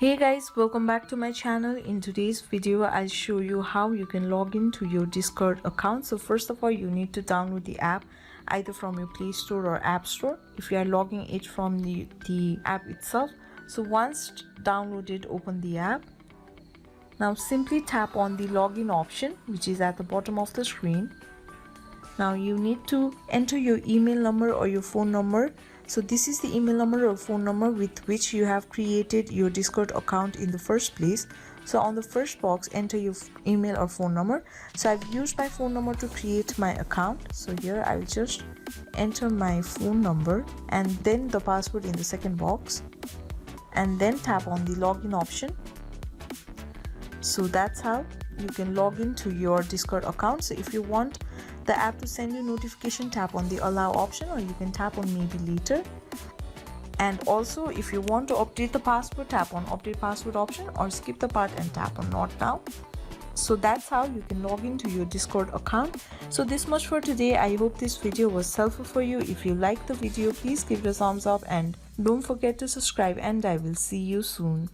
Hey guys, welcome back to my channel. In today's video I'll show you how you can log into your Discord account. So first of all, you need to download the app either from your Play Store or App Store if you are logging it from the app itself. So once downloaded, open the app. Now simply tap on the login option, which is at the bottom of the screen. Now you need to enter your email number or your phone number. So this is the email number or phone number with which you have created your Discord account in the first place. So on the first box, enter your email or phone number. So I've used my phone number to create my account. So here I'll just enter my phone number and then the password in the second box, and then tap on the login option. So that's how you can log into your Discord account. So if you want the app to send you notification, tap on the allow option, or you can tap on maybe later. And also if you want to update the password, tap on update password option, or skip the part and tap on not now. So that's how you can log into your Discord account. So this much for today. I hope this video was helpful for you. If you liked the video, please give it a thumbs up and don't forget to subscribe, and I will see you soon.